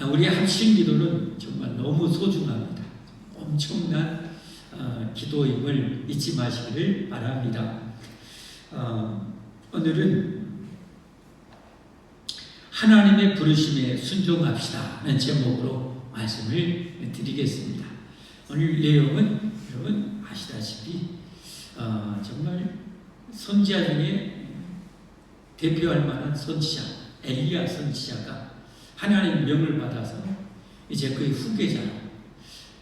우리 합심 기도는 정말 너무 소중합니다. 엄청난 기도임을 잊지 마시기를 바랍니다. 오늘은 하나님의 부르심에 순종합시다는 제목으로 말씀을 드리겠습니다. 오늘 내용은 여러분 아시다시피 정말 선지자 중에 대표할 만한 선지자 엘리야 선지자가 하나님 명을 받아서 이제 그의 후계자,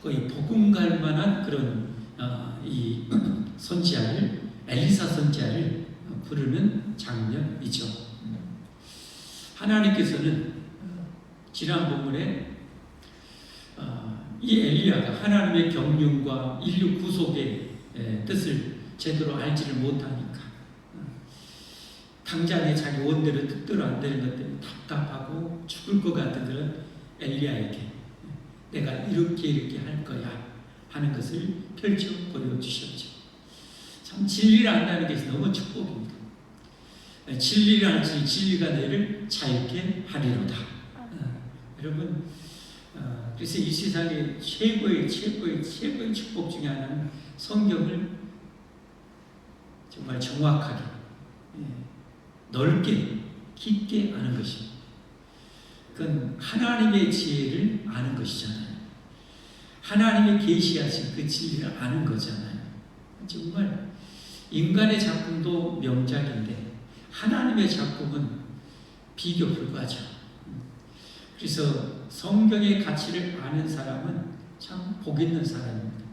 거의 복음 갈 만한 그런 이 선지자를, 엘리사 선지자를 부르는 장면이죠. 하나님께서는 지난 본문에 이 엘리야가 하나님의 경륜과 인류 구속의 뜻을 제대로 알지를 못하니까 당장에 자기 원대로 뜻대로 안 되는 것 때문에 답답하고 죽을 것 같은 그런 엘리야에게 내가 이렇게 할 거야 하는 것을 펼쳐 보여주셨죠. 참 진리를 안다는 것이 너무 축복입니다. 진리를 알지 진리가 너희를 자유케 하리로다. 여러분, 그래서 이 세상의 최고의 축복 중에 하나는 성경을 정말 정확하게 넓게 깊게 아는 것입니다. 그건 하나님의 지혜를 아는 것이잖아요. 하나님의 계시하신 그 진리를 아는 거잖아요. 정말 인간의 작품도 명작인데 하나님의 작품은 비교 불가하죠. 그래서 성경의 가치를 아는 사람은 참 복 있는 사람입니다.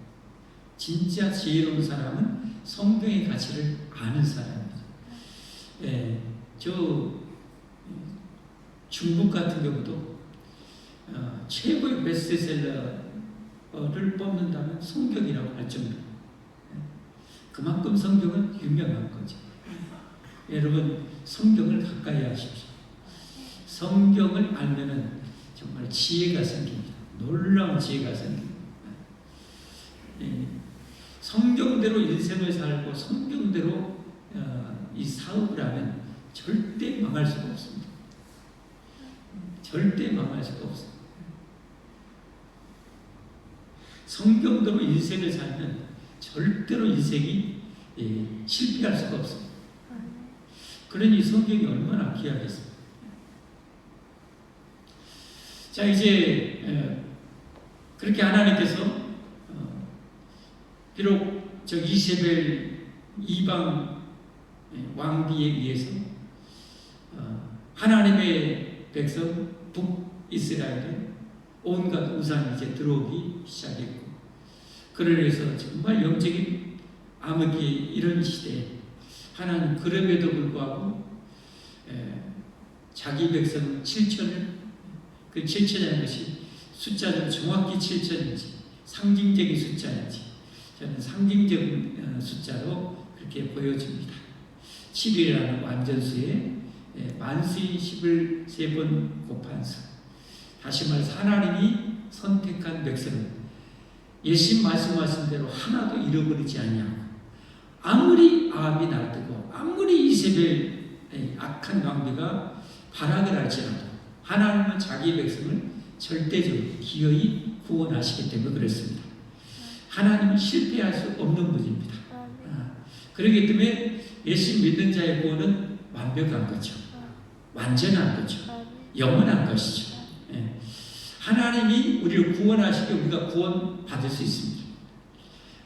진짜 지혜로운 사람은 성경의 가치를 아는 사람입니다. 저 중국 같은 경우도 최고의 베스트셀러를 뽑는다면 성경이라고 할 정도. 그만큼 성경은 유명한 거죠. 여러분, 성경을 가까이 하십시오. 성경을 알면은 정말 지혜가 생깁니다. 놀라운 지혜가 생깁니다. 성경대로 인생을 살고 성경대로 이 사업을 하면 절대 망할 수가 없습니다. 절대 망할 수가 없습니다. 성경대로 인생을 살면 절대로 인생이 실패할 수가 없습니다. 그러니 성경이 얼마나 귀하겠습니까? 자, 이제 그렇게 하나님께서 비록 저 이세벨 이방 왕비에 의해서 하나님의 백성 북이스라엘에 온갖 우상이 이제 들어오기 시작했고, 그러면서 정말 영적인 암흑기 이런 시대에 하나님 그럼에도 불구하고 자기 백성 7천을, 그 7천이라는 것이 숫자는 정확히 7천인지 상징적인 숫자인지 저는 상징적인 숫자로 그렇게 보여집니다. 7이라는 완전수에 만수인 10을 3번 곱한 수. 다시 말해서 하나님이 선택한 백성은 예수님 말씀하신 대로 하나도 잃어버리지 않냐고. 아무리 아합이 날뛰고 아무리 이세벨 악한 왕비가 발악을 할지라도 하나님은 자기 백성을 절대적으로 기어이 구원하시기 때문에 그렇습니다. 하나님은 실패할 수 없는 분입니다. 그렇기 때문에 예수 믿는 자의 구원은 완벽한 거죠. 완전한 거죠. 영원한 것이죠. 하나님이 우리를 구원하시게 우리가 구원받을 수 있습니다.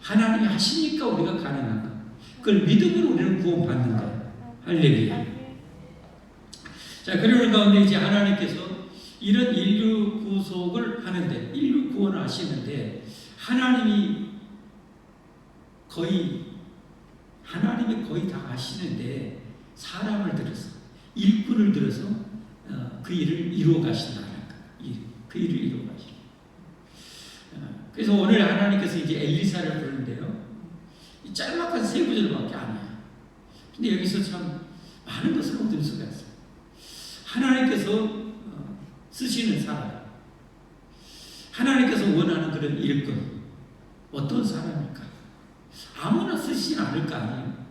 하나님이 하시니까 우리가 가능한 것. 그걸 믿음으로 우리는 구원받는 거예요. 할렐루야. 자, 그러는 가운데 이제 하나님께서 이런 인류 구속을 하는데, 인류 구원을 하시는데, 하나님이 거의 다 하시는데, 사람을 들어서, 일꾼을 들어서 그 일을 이루어 가신다는 거예요. 그 일을 이루어 가시는. 그래서 오늘 하나님께서 이제 엘리사를 부르는데요. 이 짤막한 3구절밖에 안 해요. 근데 여기서 참 많은 것을 얻을 수가 있어요. 하나님께서 쓰시는 사람, 하나님께서 원하는 그런 일꾼, 어떤 사람일까? 아무나 쓰시진 않을 거 아니에요.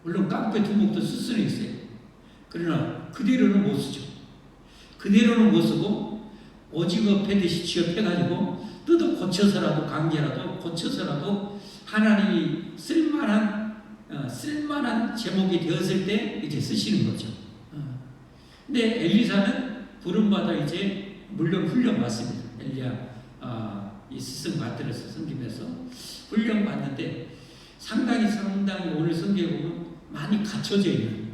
물론 깡패 두목도 쓸 수는 있어요. 그러나 그대로는 못 쓰죠. 그대로는 못 쓰고 오징어 패듯이 취업해가지고 뜯어 고쳐서라도 관계라도 고쳐서라도 하나님이 쓸만한 제목이 되었을 때 이제 쓰시는 거죠. 근데 엘리사는 부름받아 이제 물론 훈련 받습니다. 엘리야 이 스승 받들어서 섬기면서 훈련 받는데 상당히 오늘 성경에 보면 많이 갖춰져 있는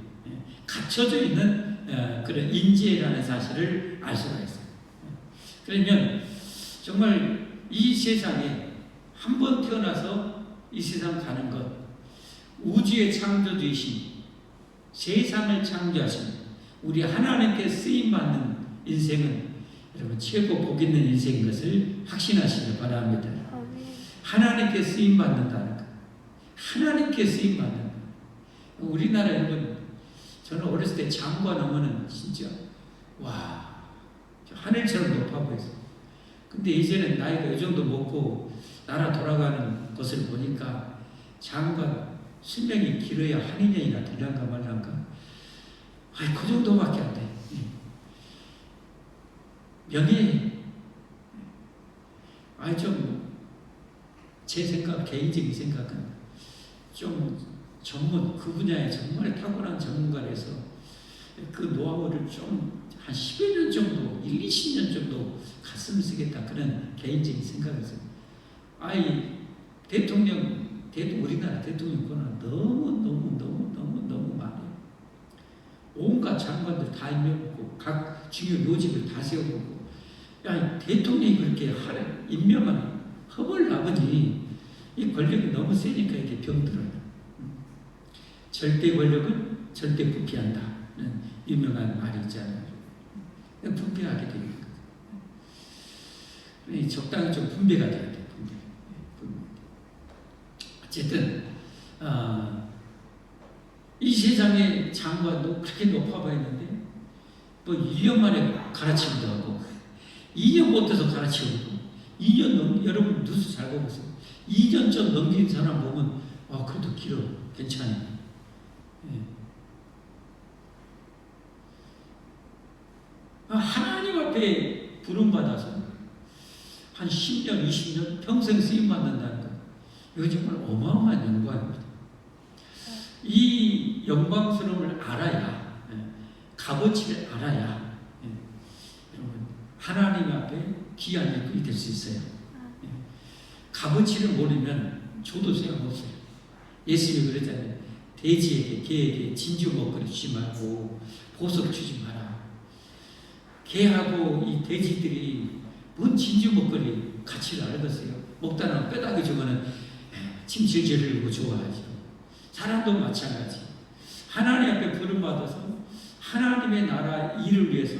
그런 인재라는 사실을 알 수가 있어요. 그러면 정말 이 세상에 한 번 태어나서 이 세상 가는 것, 우주의 창조주이신 세상을 창조하신 우리 하나님께 쓰임받는 인생은 여러분 최고 복 있는 인생인 것을 확신하시길 바랍니다. 하나님께 쓰임받는다는 것, 하나님께 쓰임받는 것. 우리나라 여러분, 저는 어렸을 때 장관 하면은 진짜 와 하늘처럼 높아 보였어요. 근데 이제는 나이가 이 정도 먹고 나라 돌아가는 것을 보니까 장관 수명이 길어야 한 2년이나 될란가 말란가. 그 정도밖에 안 돼. 명예. 제 생각, 개인적인 생각은 좀 그 분야에 정말 탁월한 전문가라서 그 노하우를 좀 한 10여 년 정도, 20년 정도 갔으면 쓰겠다. 그런 개인적인 생각이었어요. 우리나라 대통령 권한 너무 많아요. 온갖 장관들 다 임명하고 각 중요 요직을 다 세워보고 대통령이 그렇게 임명하는 허벌 나머지 이 권력이 너무 세니까 이렇게 병들어요. 절대 권력은 절대 부패한다는 유명한 말이 있잖아요. 분배하게 됩니다. 적당히 좀 분배가 돼야 돼요. 어쨌든 이 세상의 장관도 그렇게 높아 보였는데 1년 만에 가르치기도 하고 2년 못해서 가르치고 2년 여러분 뉴스 잘 보겠어요. 2년 좀 넘긴 사람 보면 그래도 길어 괜찮아요. 하나님 앞에 부름받아서 한 10년, 20년 평생 쓰임받는다는 것, 이거 정말 어마어마한 영광입니다. 이 영광스러움을 알아야, 값어치를 알아야 여러분 하나님 앞에 귀한 일꾼이 될 수 있어요. 값어치를 모르면 줘도 소용없어요. 예수님이 그랬잖아요. 돼지에게, 개에게 진주 먹거리 주지 말고 보석 주지 마라. 개하고 이 돼지들이 뭔 진주 먹거리 가치를 알겠어요. 먹다가 뼈다귀 주면은 침 질질 흘리고 좋아하죠. 사람도 마찬가지. 하나님 앞에 부름받아서 하나님의 나라 일을 위해서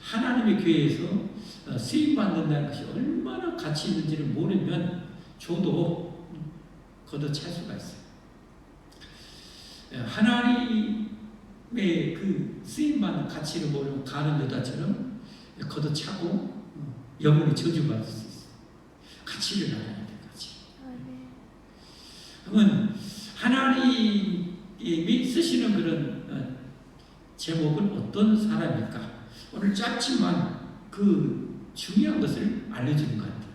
하나님의 교회에서 쓰임받는다는 것이 얼마나 가치 있는지를 모르면 줘도 걷어찰 수가 있어요. 하나님의 그 쓰임받는 가치를 모르면 가는 여자처럼 걷어차고 영혼이 저주받을 수 있어요. 가치를 알아야 돼, 가치. 그러면 하나님이 쓰시는 그런 제목은 어떤 사람일까? 오늘 짧지만 그 중요한 것을 알려주는 것 같아요.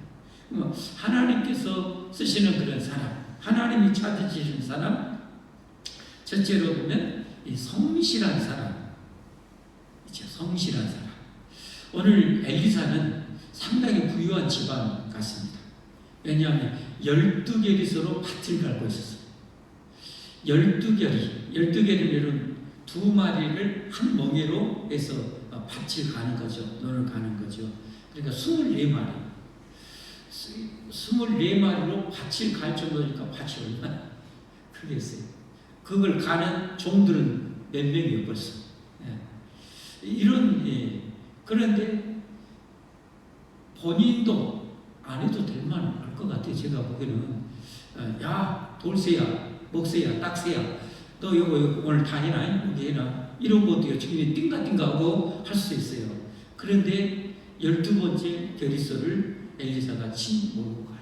하나님께서 쓰시는 그런 사람, 하나님이 찾으시는 사람, 첫째로 보면 이 성실한 사람, 성실한 사람. 오늘 엘리사는 상당히 부유한 집안 같습니다. 왜냐하면 12개리서로 밭을 갈고 있었어요. 12개리는 두 마리를 한 멍에로 해서 밭을 가는 거죠. 논을 가는 거죠. 그러니까 24마리. 24마리로 밭을 갈 정도니까 밭이 얼마나 크겠어요. 그걸 가는 종들은 몇 명이에요, 벌써. 그런데 본인도 안 해도 될 만할 것 같아요. 제가 보기에는. 야, 돌쇠야, 먹새야, 딱새야, 너 이거 오늘 다 해라, 여기 해라. 이런 것도 주님이 띵가띵가하고 할 수 있어요. 그런데 12번째 결의서를 엘리사가 친히 몰고 가요.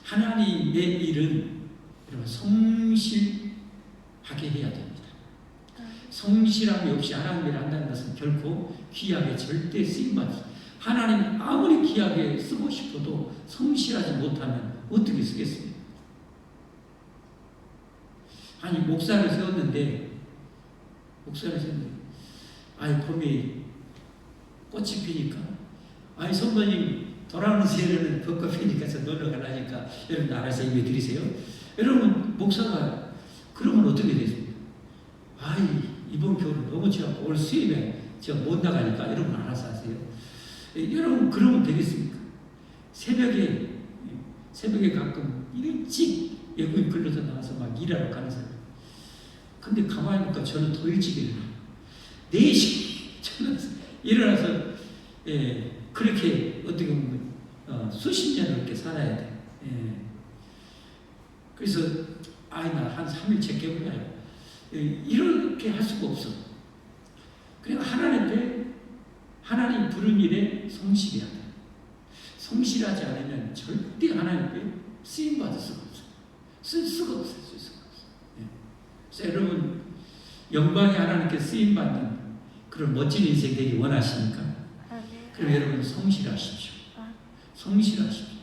하나님의 일은 여러분 성실하게 해야 됩니다. 성실함이 없이 하나님을 한다는 것은 결코 귀하게 절대 쓰임받지. 하나님 아무리 귀하게 쓰고 싶어도 성실하지 못하면 어떻게 쓰겠습니까? 아니 목사를 세웠는데 아니 봄에 꽃이 피니까 아니 선배님 돌아오는 새해는 벚꽃 피니까 저 놀러 가라니까 여러분 알아서 예배 드리세요. 여러분 목사가 그러면 어떻게 되십니까? 아이 이번 겨울은 너무 추웠고 올 수입에 제가 못 나가니까 여러분 알아서 하세요. 여러분 그러면 되겠습니까? 새벽에 가끔 일찍 외국인 근로자 나와서 막 일하러 가는 사람. 근데 가만히 보니까 저는 더 일찍 일어나요. 4시 저는 일어나서 그렇게 어떻게 보면 수십 년을 그렇게 살아야 돼. 그래서 나 한 3일 제껴보려요. 이렇게 할 수가 없어. 그리고 하나님 부른 일에 성실해야 돼. 성실하지 않으면 절대 하나님께 쓰임받을 수가 없어. 쓸 수가 없어. 그래서 여러분 영광의 하나님께 쓰임받는 그런 멋진 인생 되기 원하십니까? 그럼 여러분 성실하십시오. 성실하십시오.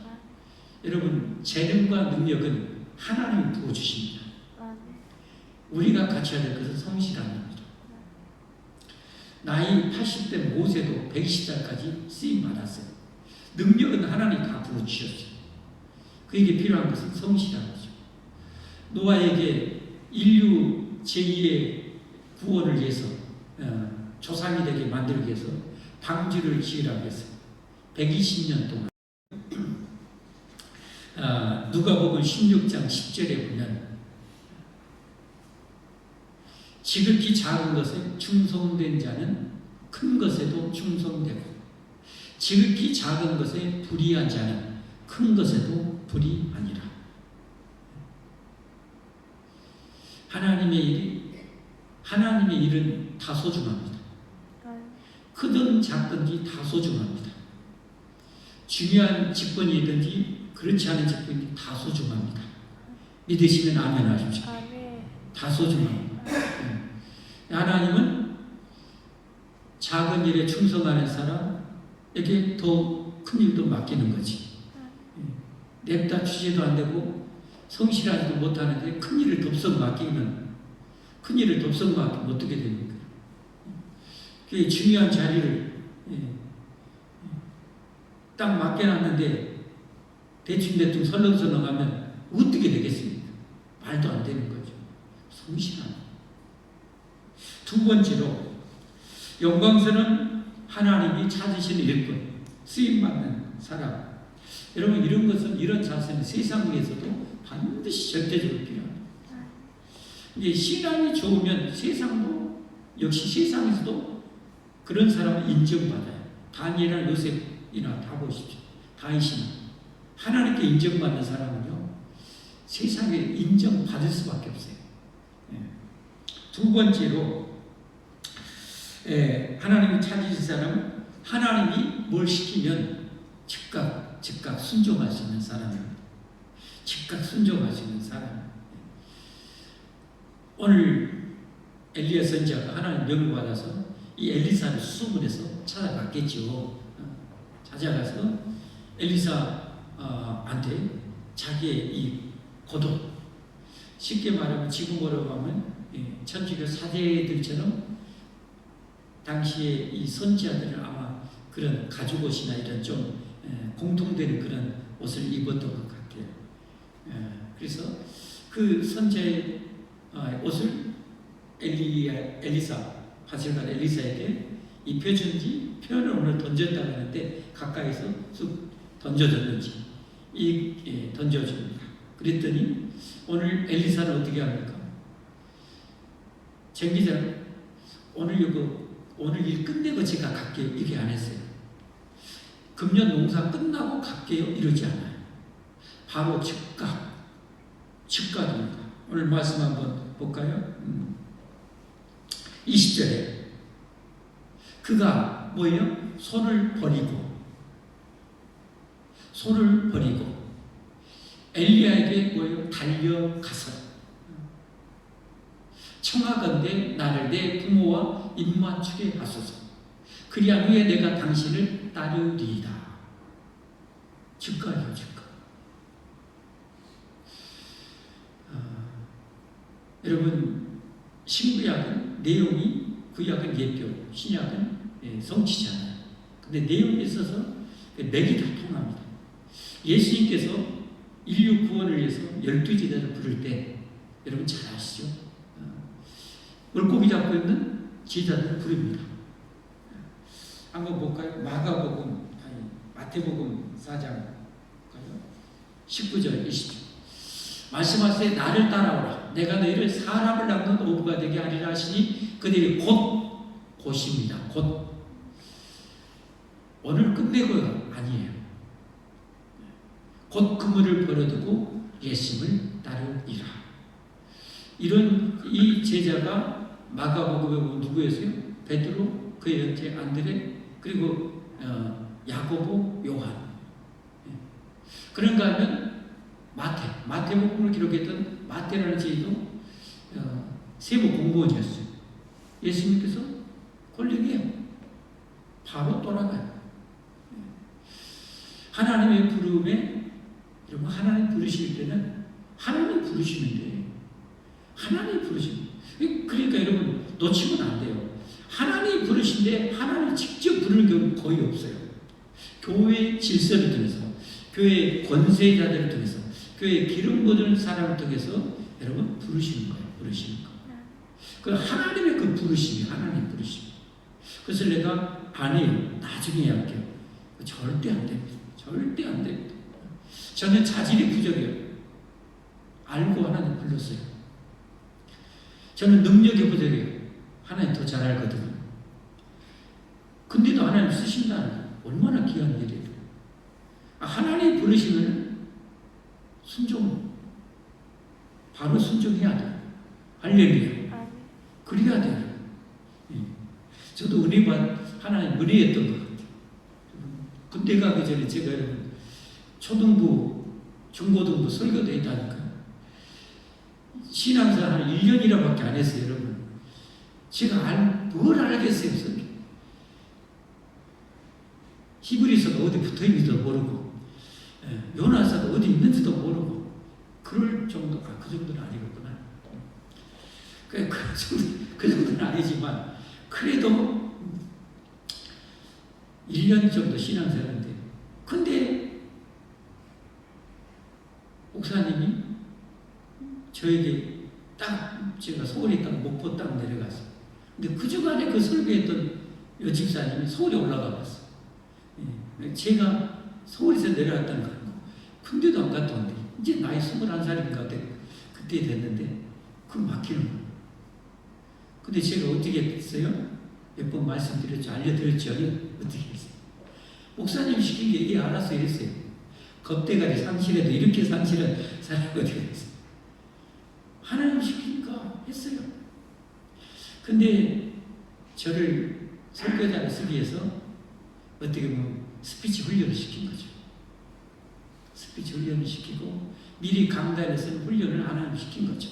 여러분 재능과 능력은 하나님이 부어주십니다. 우리가 갖춰야 될 것은 성실한 겁니다. 나이 80대 모세도 120살까지 쓰임받았어요. 능력은 하나님이 다 부어주셨어요. 그에게 필요한 것은 성실한 거죠. 노아에게 인류 제2의 구원을 위해서 조상이 되게 만들기 위해서 방주를 지으라고 했어요. 120년 동안. 누가복음 16장 10절에 보면 지극히 작은 것에 충성된 자는 큰 것에도 충성되고 지극히 작은 것에 불의한 자는 큰 것에도 불의하니라. 하나님의 일은 다 소중합니다. 크든 작든지 다 소중합니다. 중요한 직분이든지 그렇지 않은 직분이 다 소중합니다. 믿으시면 아멘 하십시오. 다 소중합니다. 하나님은 작은 일에 충성하는 사람에게 더 큰 일도 맡기는 거지. 냅다 주제도 안 되고 성실하지도 못하는데 큰 일을 덥석 맡기면 어떻게 됩니까? 그 중요한 자리를 딱 맡겨놨는데 대충 설렁설렁하면 어떻게 되겠습니까? 말도 안 되는 거죠. 성실한. 두 번째로 영광스러운 하나님이 찾으시는 일꾼, 쓰임받는 사람. 여러분 이런 자세는 세상 위에서도 반드시 절대적으로 필요합니다. 이게 신앙이 좋으면 세상도 역시 세상에서도 그런 사람을 인정받아요. 다니엘이나 요셉이나 다 보십시오. 다윗이나 하나님께 인정받는 사람은요 세상에 인정받을 수밖에 없어요. 두 번째로 하나님이 찾으신 사람은 하나님이 뭘 시키면 즉각 순종할 수 있는 사람입니다. 즉각 순종할 수 있는 사람. 오늘 엘리야 선지자가 하나님 명을 받아서 이 엘리사를 수소문해서 찾아갔겠죠. 찾아가서 엘리사한테 자기의 이 고독, 쉽게 말하면 지금으로 하면 천주교 사제들처럼 당시에 이 선지자들은 아마 그런 가죽옷이나 이런 좀 공통되는 그런 옷을 입었던 것 같아요. 그래서 그 선지자의 옷을 엘리사 바실간 엘리사에게 입혀준지 표현을 오늘 던졌다고 하는데 가까이서 쑥 던져줬는지 던져줍니다. 그랬더니 오늘 엘리사는 어떻게 합니까? 쟁기자 오늘 일 끝내고 제가 갈게요. 이렇게 안 했어요. 금년 농사 끝나고 갈게요. 이러지 않아요. 바로 즉각입니다. 오늘 말씀 한번 볼까요? 20절에 그가 뭐예요? 손을 버리고 엘리야에게 뭐예요? 달려가서 청하건대 나를 내 부모와 입맞추게 하소서. 그리한 후에 내가 당신을 따르리이다. 주가요, 주가. 여러분, 신구약은 내용이, 구약은 예표, 신약은 성취잖아요. 근데 내용에 있어서 맥이 다 통합니다. 예수님께서 인류 구원을 위해서 12제자를 부를 때 여러분 잘 아시죠? 물고기 잡고 있는 제자들을 부릅니다. 한번 볼까요? 마태복음 4장 19절 20절. 말씀하시되 나를 따라오라. 내가 너희를 사람을 낚는 어부가 되게 하리라 하시니 그들이 곧입니다. 곧. 오늘 끝내고가 아니에요. 곧 그물을 버려두고 예수님을 따르리라. 이런 이 제자가 마가복음에 보면 누구였어요? 베드로, 그의 형제 안드레, 그리고 야고보, 요한. 그런가 하면 마태복음을 기록했던 마태라는 제자도 세부 공무원이었어요. 예수님께서 콜링해요. 바로 돌아가요. 하나님의 부름에, 여러분, 하나님 부르실 때는 하나님 부르시는데, 하나님 부르시는, 그러니까 여러분 놓치면 안 돼요. 하나님 부르신데 하나님 직접 부르는 경우는 거의 없어요. 교회의 질서를 통해서, 교회의 권세자들을 통해서, 교회의 기름 부은 사람을 통해서 여러분 부르시는 거예요. 부르시는 거. 그 하나님의 그 부르심이, 하나님 부르심. 그래서 내가 안 해요. 나중에 할게요. 절대 안 됩니다. 절대 안 됩니다. 저는 자질이 부족해요. 알고 하나님 불렀어요. 저는 능력이 부족해요. 하나님 더 잘 알거든요. 근데도 하나님 쓰신다는 거 얼마나 귀한 일이에요. 하나님 부르시면 순종, 바로 순종해야 돼요. 할렐루야. 그래야 돼요. 저도 하나님 은혜였던 것 같아요. 군대 가기 전에 제가 여러분 초등부, 중고등부 설교도 했다니까요. 신앙생활 한 1년이라밖에 안 했어요, 여러분. 제가 뭘 알겠어요, 설교. 히브리서가 어디 붙어있는지도 모르고, 요나서가 어디 있는지도 모르고, 그럴 정도, 그 정도는 아니겠구나. 그 정도는 아니지만, 그래도 1년 정도 신앙생활인데, 근데 목사님이 저에게 딱 제가 서울에 있다가 목포 딱 내려갔어요. 근데 그 주간에 그 설교했던 여 집사님이 서울에 올라가 봤어요. 제가 서울에서 내려왔다는 거예요. 근데도 안 갔다 온대. 이제 나이 21살인가 그때 됐는데 그 막히는 거예요. 근데 제가 어떻게 했어요? 몇 번 말씀드렸죠. 알려드렸죠. 어떻게 했어요? 목사님 시킨 게 알아서 이랬어요. 겁대가리 상실해도 이렇게 상실한 사람이 어떻게 했어요? 하나님 시키니까 했어요. 근데 저를 설교자를 쓰기 위해서 어떻게 보면 스피치 훈련을 시킨 거죠. 스피치 훈련을 시키고 미리 강단에서는 훈련을 하나님 시킨 거죠.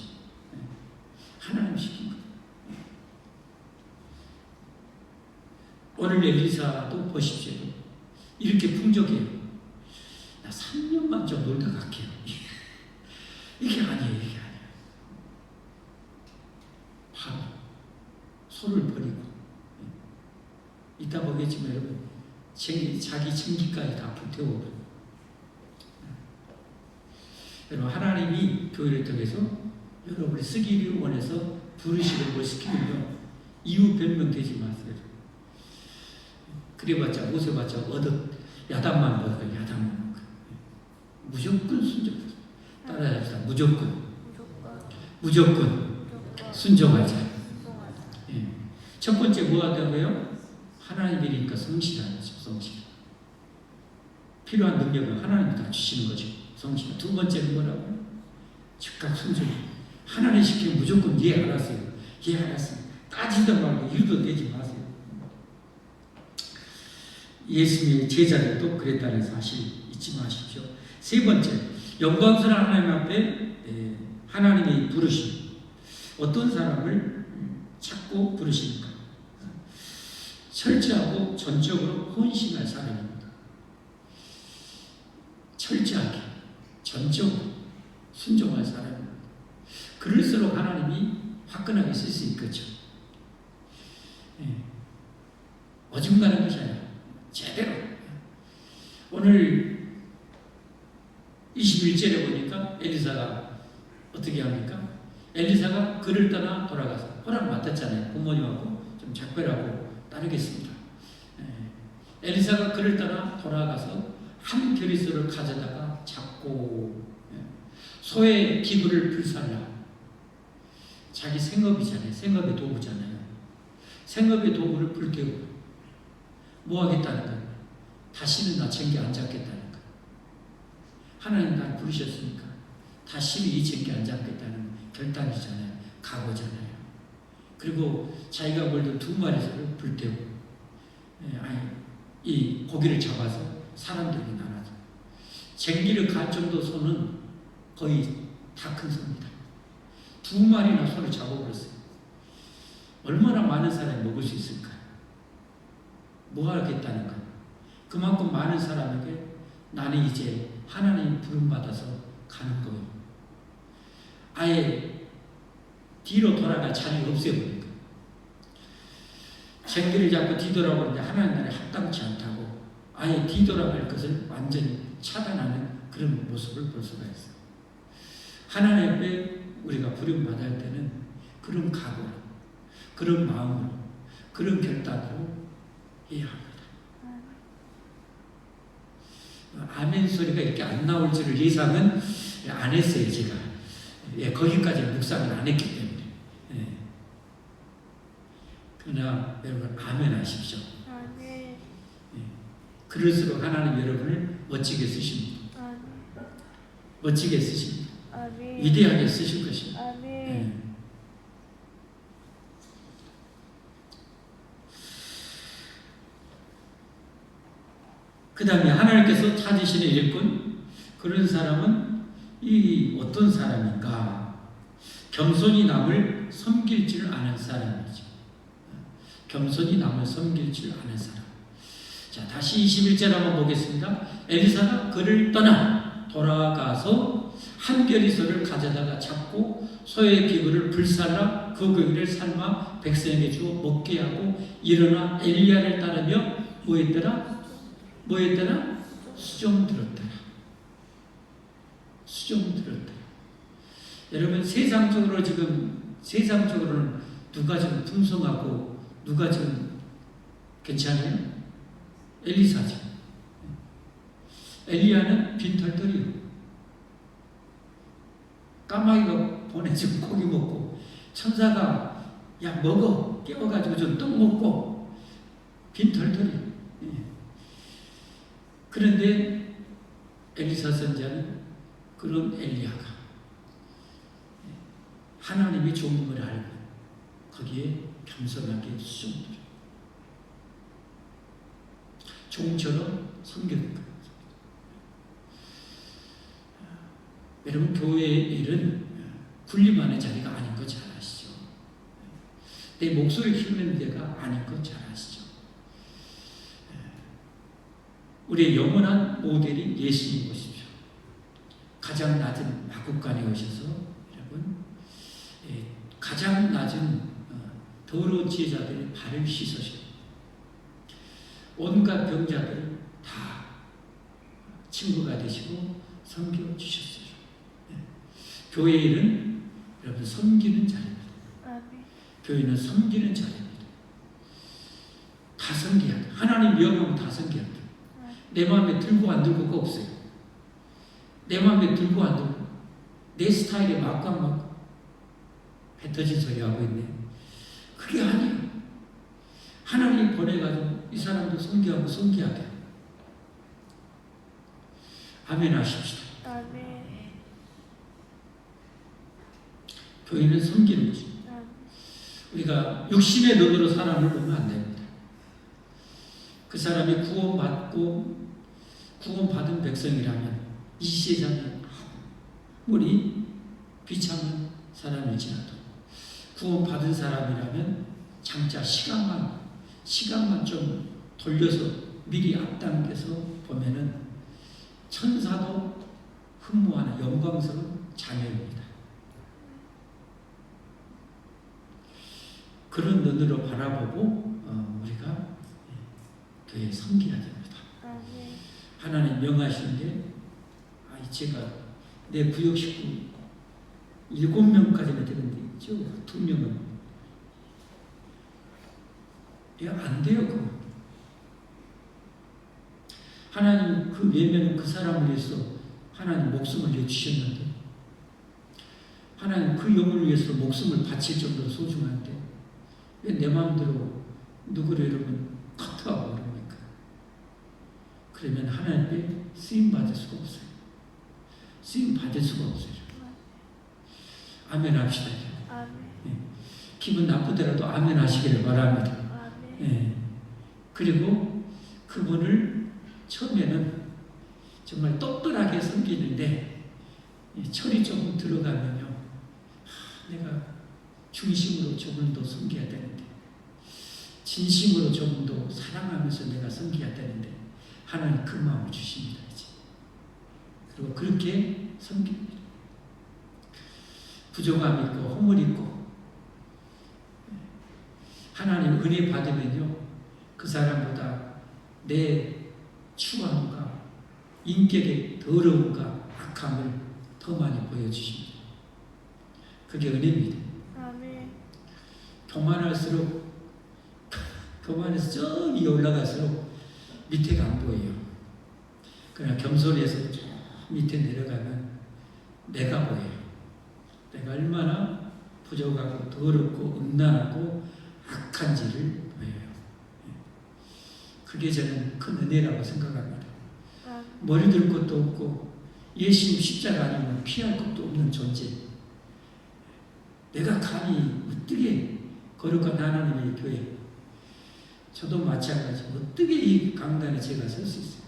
하나님 시킨 거죠. 오늘 엘리사도 보십시오. 이렇게 풍족해요. 나 3년만 좀 놀다 갈게요. 이게 아니에요. 이게 아니에요. 바로 소를 버리고 이따 보겠지만 여러분 자기 증기까지 다 불태워버려요. 여러분 하나님이 교회를 통해서 여러분을 쓰기를 원해서 부르시고 뭘 시키면요 이유 변명되지 마세요. 그래봤자 웃어봤자 야단만 받아요. 야단만. 무조건 순종. 따라합시다. 무조건 순종하자. 예. 첫 번째 뭐 하다고요? 하나님이니까 성실하죠. 성실. 필요한 능력을 하나님이 다 주시는 거죠. 성실. 두 번째는 뭐라고요? 즉각 순종. 하나님 시키면 무조건 예 알았어요. 예 알았어요. 따지도 말고 일도 내지 마세요. 예수님의 제자들도 그랬다는 사실 잊지 마십시오. 세 번째, 영광스러운 하나님 앞에 하나님의 부르심. 어떤 사람을 찾고 부르십니까? 철저하고 전적으로 헌신할 사람입니다. 철저하게, 전적으로 순종할 사람입니다. 그럴수록 하나님이 화끈하게 쓸 수 있겠죠. 어중간한 것이 아니라 제대로. 오늘 21절에 보니까 엘리사가 어떻게 합니까? 엘리사가 그를 떠나 돌아가서 허락 맡았잖아요. 부모님하고 좀 작별하고 따르겠습니다. 엘리사가 그를 떠나 돌아가서 한 겨리소를 가져다가 잡고 소의 기구를 불살라. 자기 생업이잖아요. 생업의 도구잖아요. 생업의 도구를 불태우고 뭐 하겠다는 거예요? 다시는 나 챙겨 안 잡겠다는 거예요. 하나님 날 부르셨으니까 다시는 이 챙겨 안 잡겠다는 결단이잖아요. 각오잖아요. 그리고 자기가 몰던 2마리 불태우고 이 고기를 잡아서 사람들에게 나눠서 쟁기를 갈 정도 소는 거의 다 큰 소입니다. 2마리나 소를 잡아버렸어요. 얼마나 많은 사람이 먹을 수 있을까요? 뭐 하겠다는 거예요? 그만큼 많은 사람에게 나는 이제 하나님 부름받아서 가는 거예요. 아예 뒤로 돌아갈 자리를 없애버린 거예요. 쟁기를 잡고 뒤돌아보는데 하나님 나라에 합당치 않다고 아예 뒤돌아갈 것을 완전히 차단하는 그런 모습을 볼 수가 있어요. 하나님 앞에 우리가 부름받을 때는 그런 각오로, 그런 마음으로, 그런 결단으로 해야 합니다. 아멘 소리가 이렇게 안 나올 줄을 예상은 안 했어요, 제가. 거기까지 묵상을 안 했기 때문에. 그러나 여러분 아멘 하십시오. 아멘. 그럴수록 하나님 여러분을 멋지게 쓰십니다. 아멘. 멋지게 쓰십니다. 아멘. 위대하게 쓰실 것입니다. 아멘. 그 다음에 하나님께서 찾으시는 일꾼, 그런 사람은 이 어떤 사람인가? 겸손히 남을 섬길 줄 아는 사람이죠. 겸손히 남을 섬길 줄 아는 사람. 자, 다시 21절 한번 보겠습니다. 엘리사가 그를 떠나 돌아가서 한 겨리소를 가져다가 잡고 소의 기구를 불살라 그 고기를 삶아 백성에게 주어 먹게 하고 일어나 엘리야를 따르며 뭐했더라? 수종 들었더라. 수종 들었더라. 여러분 세상적으로는 누가 좀 풍성하고 누가 좀 괜찮아요? 엘리사죠. 엘리야는 빈털털이요. 까마귀가 보내준 고기 먹고 천사가 야 먹어 깨워가지고 좀 떡 먹고 빈털털이. 그런데 엘리사 선지자는 그런 엘리야가 하나님이 좋은 걸 알고 거기에 겸손하게 수종들어 종처럼 섬기는 거예요. 여러분 교회의 일은 군림하는 자리가 아닌 거 잘 아시죠? 내 목소리를 키우는 데가 아닌 거 잘 아시죠? 우리의 영원한 모델인 예수님 보십시오. 가장 낮은 마국간에 오셔서 여러분 가장 낮은 더러운 지혜자들의 발을 씻으셔 온갖 병자들을 다 친구가 되시고 섬겨주셨어요. 교회 일은 여러분 섬기는 자리입니다. 교회는 섬기는 자리입니다. 다 섬겨야 돼. 하나님 명하면 다 섬겨야 돼. 내 마음에 들고 안 들고가 없어요. 내 마음에 들고 안 들고 내 스타일에 맞고 안 맞고 뱉어진 소리 하고 있네. 그게 아니에요. 하나님이 보내가지고 이 사람도 섬기하고 섬기하게. 아멘 하십시다. 아멘. 교회는 섬기는 거죠. 우리가 육신의 눈으로 사람을 보면 안 됩니다. 그 사람이 구원받은 백성이라면 이 세상에 아무리 비참한 사람일지라도 구원받은 사람이라면 장차 시간만 좀 돌려서 미리 앞당겨서 보면은 천사도 흠모하는 영광스러운 자녀입니다. 그런 눈으로 바라보고 우리가 교회 섬겨야 됩니다. 아멘. 하나님 명하신 게 제가 내 구역 식구 7명까지는 되는데 있죠. 2명은 안 돼요. 그거. 하나님 그 외면은 그 사람을 위해서 하나님 목숨을 내주셨는데 하나님 그 영혼을 위해서 목숨을 바칠 정도로 소중한데 왜 내 마음대로 누구를 여러분 커트하고 그럽니까? 그러면 하나님께 쓰임 받을 수가 없어요. 쓰임 받을 수가 없어요. 아멘 합시다. 아멘. 네. 기분 나쁘더라도 아멘 하시기를 바랍니다. 아멘. 네. 그리고 그분을 처음에는 정말 똘똘하게 섬기는데 철이 조금 들어가면요. 내가 중심으로 조금 더 섬겨야 되는데 진심으로 조금 더 사랑하면서 내가 섬겨야 되는데 하나님 그 마음을 주십니다. 이제. 그리고 그렇게 섬깁니다. 부족함이 있고 허물이 있고 하나님 은혜 받으면요. 그 사람보다 내 추함과 인격의 더러움과 악함을 더 많이 보여주십니다. 그게 은혜입니다. 아멘. 교만해서 저기 올라갈수록 밑에가 안 보여요. 그러나 겸손해서 저 밑에 내려가면 내가 보여요. 내가 얼마나 부족하고 더럽고 음란하고 악한지를 보여요. 그게 저는 큰 은혜라고 생각합니다. 머리 들 것도 없고 예수님 십자가 아니면 피할 것도 없는 존재. 내가 감히 어떻게 거룩한 하나님의 교회 저도 마찬가지 어떻게 이 강단에 제가 설 수 있어요.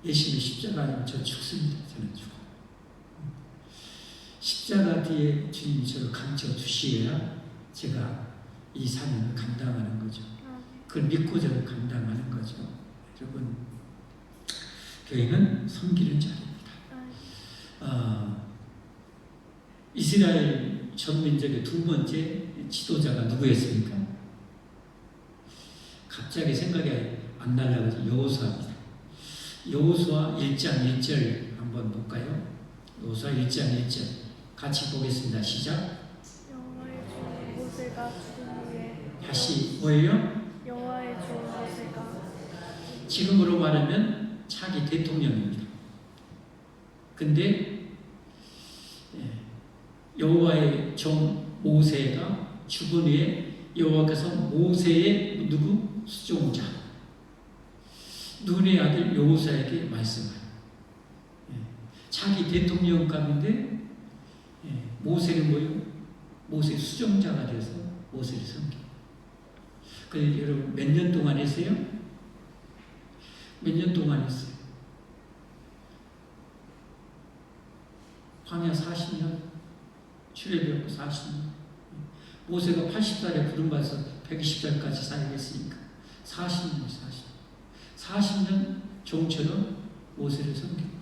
예수님의 십자가 아니면 저 죽습니다. 저는 죽어요. 십자가 뒤에 주님이 저를 감춰주시어야 제가 이 사명을 감당하는 거죠. 그걸 믿고 저를 감당하는 거죠. 여러분 교회는 섬기는 자리입니다. 이스라엘 전민족의 두 번째 지도자가 누구였습니까? 갑자기 생각이 안 나려고 여호수아입니다. 여호수아 1장 1절 한번 볼까요? 여호수아 1장 1절 같이 보겠습니다. 시작. 여호와의 종 모세가 죽은 후에 다시 뭐예요? 여호와의 종 모세가 지금으로 말하면 차기 대통령입니다. 근데 여호와의 종 모세가 죽은 후에 여호와께서 모세의 누구? 수종자 눈의 아들 여호수아에게 말씀해요. 차기 대통령 가운데 모세는 뭐예요? 모세 수종자가 되어서 모세를 섬겨요. 그래서 여러분 몇 년 동안 했어요? 몇 년 동안 했어요? 광야 40년, 출애굽 40년. 모세가 80살에 부름받아서 120살까지 살겠으니까 40년. 40년 종처럼 모세를 섬깁니다.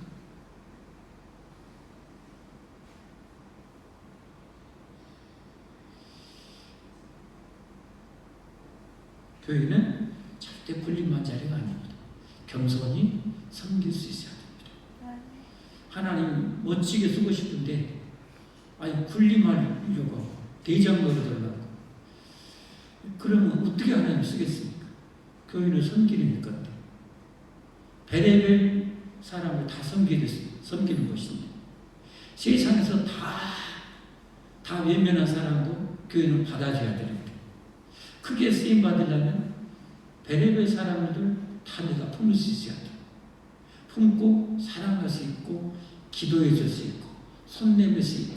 교회는 절대 군림한 자리가 아닙니다. 겸손히 섬길 수 있어야 됩니다. 하나님 멋지게 쓰고 싶은데 군림하려고 대장 노릇하려고 그러면 어떻게 하나님 쓰겠습니까? 교회를 섬기는 건데 베레벨 사람을 다 섬기는 것인데 세상에서 다 외면한 사람도 교회는 받아줘야 되는데 크게 쓰임 받으려면 베레벨 사람들 다 내가 품을 수 있어야 돼. 품고 사랑할 수 있고 기도해 줄 수 있고 손 내밀 수 있고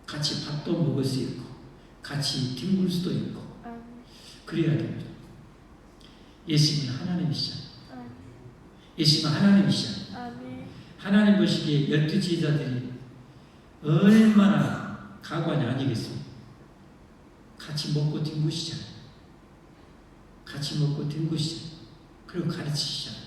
같이 밥도 먹을 수 있고 같이 뒹굴 수도 있고 그래야 됩니다. 예수님은 하나님이시잖아요. 예수님은 하나님이시잖아요. 하나님 보시기에 12 제자들이 얼마나 가관이 아니겠습니까? 같이 먹고 뒹구시잖아요. 같이 먹고 뒹구시잖아요. 그리고 가르치시잖아요.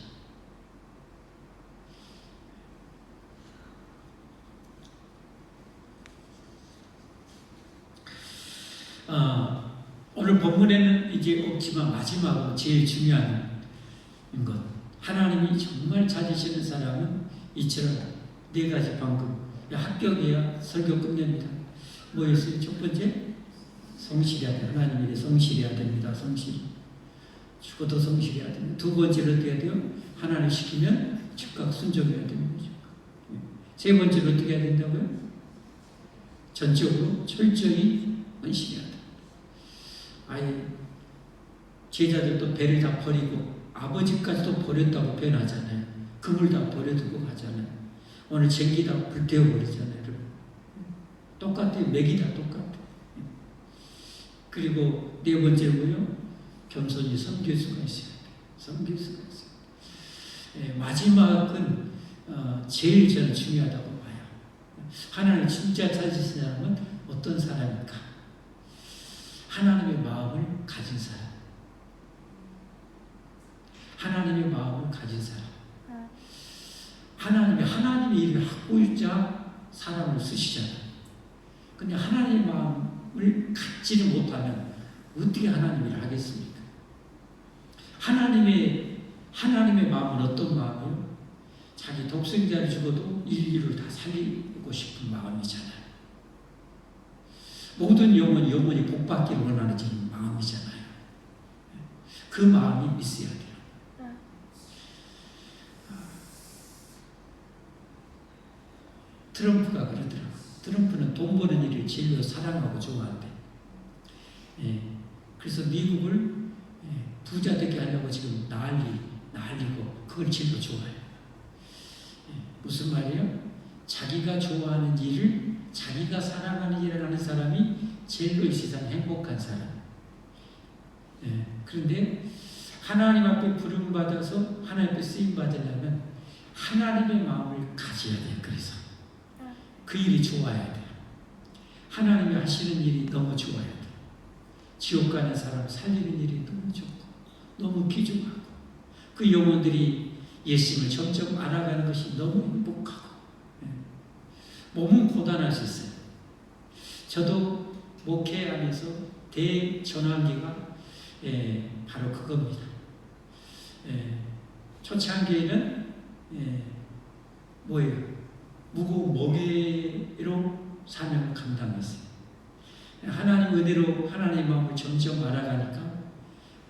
오늘 본문에는 이제 없지만 마지막으로 제일 중요한 것, 하나님이 정말 찾으시는 사람은 이처럼 네 가지 방금 합격해야 설교 끝냅니다. 뭐였어요? 첫 번째, 성실해야 돼요. 하나님 일에 성실해야 됩니다. 성실. 죽어도 성실해야 됩니다. 두 번째로 어떻게 해야 돼요? 하나님 시키면 즉각 순종해야 되는 거죠. 세 번째로 어떻게 해야 된다고요? 전적으로 철저히 헌신해야 돼요. 아예 제자들도 배를 다 버리고 아버지까지도 버렸다고 표현하잖아요. 금을 다 버려두고 가잖아요. 오늘 쟁기 다 불태워버리잖아요. 똑같아요. 맥이 다 똑같아요. 그리고 네 번째로요, 겸손히 섬길 수가 있어야 돼요. 섬길 수가 있어요. 마지막은 제일 저는 중요하다고 봐요. 하나님 진짜 찾으신 사람은 어떤 사람일까? 하나님의 마음을 가진 사람. 하나님의 마음을 가진 사람. 하나님의 일을 하고자 사람을 쓰시잖아요. 근데 하나님의 마음을 갖지를 못하면 어떻게 하나님 일을 하겠습니까? 하나님의 마음은 어떤 마음이요? 자기 독생자를 죽어도 인류를 다 살리고 싶은 마음이잖아요. 모든 영혼이 복받기를 원하는 지금 마음이잖아요. 그 마음이 있어야 돼요. 트럼프가 그러더라고요. 트럼프는 돈 버는 일을 제일로 사랑하고 좋아한대. 그래서 미국을 부자 되게 하려고 지금 난리고 그걸 제일로 좋아해요. 무슨 말이에요? 자기가 좋아하는 일을, 자기가 사랑하는 일을 하는 사람이 제일로 이 세상 행복한 사람. 그런데 하나님 앞에 부름받아서 하나님 앞에 쓰임받으려면 하나님의 마음을 가져야 돼요. 그래서 그 일이 좋아야 돼요. 하나님이 하시는 일이 너무 좋아야 돼요. 지옥 가는 사람 살리는 일이 너무 좋고 너무 귀중하고 그 영혼들이 예수님을 점점 알아가는 것이 너무 행복하고 몸은 고단할 수 있어요. 저도 목회하면서 대전환기가 바로 그겁니다. 초창기에는 뭐예요? 무거운 멍에로 사명을 감당했어요. 하나님 은혜로 하나님의 마음을 점점 알아가니까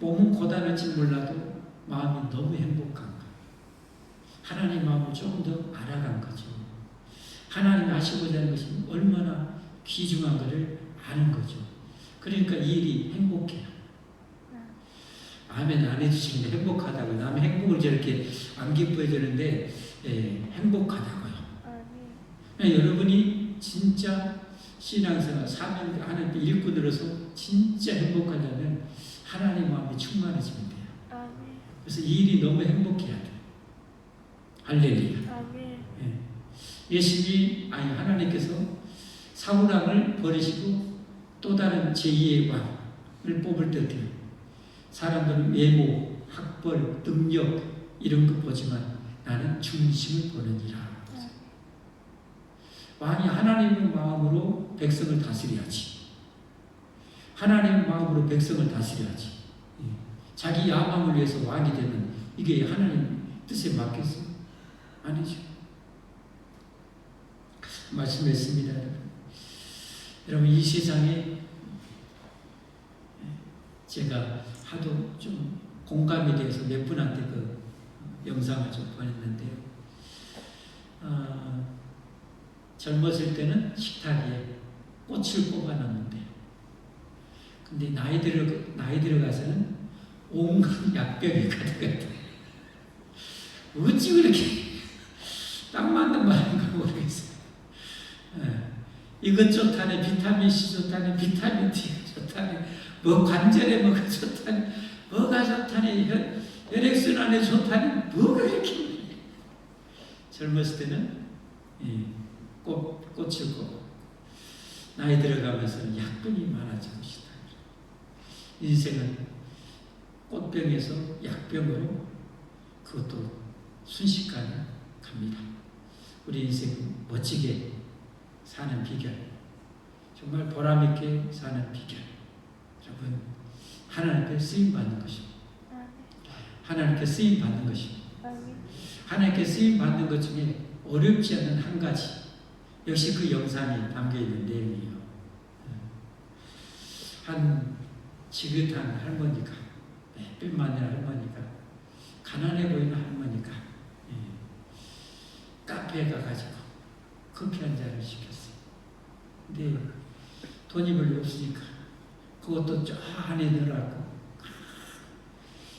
몸은 고단할지 몰라도 마음이 너무 행복한 거예요. 하나님의 마음을 조금 더 알아간 거죠. 하나님이 하시고자 하는 것이 얼마나 귀중한 것을 아는 거죠. 그러니까 이 일이 행복해요. 아멘 안 해주시는데 행복하다고요. 남의 행복을 저렇게 안 기뻐해 주는데 행복하다고요. 여러분이 진짜 신앙생활, 사명 하나님께 일꾼으로서 진짜 행복하려면 하나님 마음이 충만해지면 돼요. 그래서 이 일이 너무 행복해야 돼요. 할렐루야. 하나님께서 사울왕을 버리시고 또 다른 제2의 왕을 뽑을 때 어때요? 사람들은 외모, 학벌, 능력 이런 거 보지만 나는 중심을 보느니라. 왕이 하나님의 마음으로 백성을 다스려야지. 하나님의 마음으로 백성을 다스려야지. 자기 야망을 위해서 왕이 되면 이게 하나님 뜻에 맞겠어? 아니죠. 말씀했습니다. 여러분 이 세상에 제가 하도 좀 공감이 돼서 몇 분한테 그 영상을 좀 보냈는데요. 젊었을 때는 식탁에 꽃을 뽑아놨는데 근데 나이 들어가서는 온갖 약병이 가득하다. 어찌 그렇게 딱 맞는 말인가 모르겠어요. 이것 좋다네, 비타민C 좋다네, 비타민 D 좋다네, 뭐 관절에 뭐가 좋다네, 뭐가 좋다네, 혈액순환에 좋다네, 뭐가 이렇게 젊었을 때는 꽃을 꽂고 나이 들어가면서 약분이 많아지고 싶다. 인생은 꽃병에서 약병으로 그것도 순식간에 갑니다. 우리 인생 멋지게 사는 비결, 정말 보람있게 사는 비결, 여러분 하나님께 쓰임받는 것입니다. 하나님께 쓰임받는 것입니다. 하나님께 쓰임받는 것 중에 어렵지 않은 한 가지, 역시 그 영상에 담겨있는 내용이에요. 한 지긋한 할머니가, 뼈만한 할머니가, 가난해 보이는 할머니가 카페에 가가지고 커피 한 잔을 시켰어요. 근데 돈이 별로 없으니까 그것도 쫙 안에 넣으라고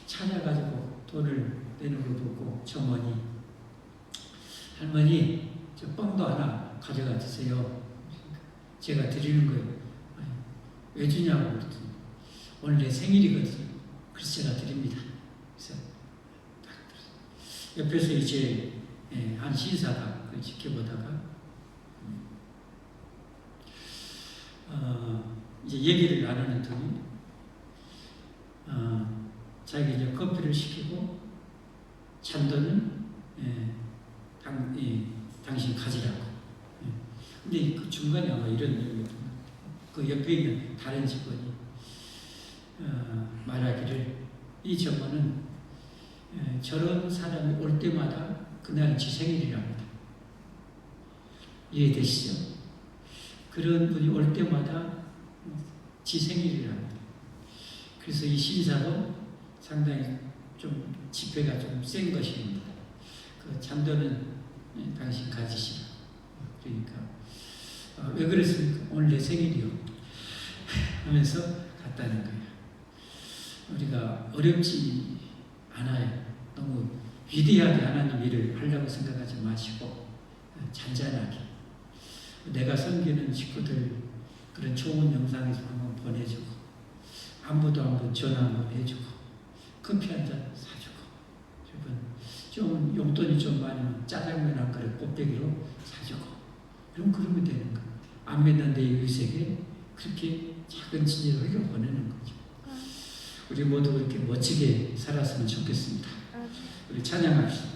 찾아가지고 돈을 내는 걸 보고 점원이, 할머니 저 빵도 하나 가져가 주세요. 제가 드리는 거예요. 왜 주냐고 그랬더니 오늘 내 생일이거든요. 그래서 제가 드립니다. 그래서 옆에서 이제 한 신사가 그걸 지켜보다가 이제 얘기를 나누는 통에 자기가 이제 커피를 시키고 잔돈은 당신 가지라고. 근데 그 중간에 아마 이런 얘기가 그 옆에 있는 다른 직원이 말하기를, 이 점원은 저런 사람이 올 때마다 그날은 지 생일이랍니다. 이해되시죠? 그런 분이 올 때마다 지 생일이랍니다. 그래서 이 신사도 상당히 좀 지폐가 좀 센 것입니다. 그 잔돈은 당신 가지시라. 그러니까 왜 그랬습니까? 오늘 내 생일이요. 하면서 갔다는 거예요. 우리가 어렵지 않아요. 너무 위대하게 하나님 일을 하려고 생각하지 마시고 잔잔하게 내가 섬기는 식구들 그런 좋은 영상에서 한번 보내주고, 안부도 한번 전화 한번 해주고, 커피 한 잔 사주고, 여러분 좀 용돈이 좀 많으면 짜장면 한 그릇 꽃배기로 사주고, 그러면 되는 거예요. 안 믿는 내 이웃에게 그렇게 작은 진리를 흘려보내는 거죠. 우리 모두 그렇게 멋지게 살았으면 좋겠습니다. 우리 찬양합시다.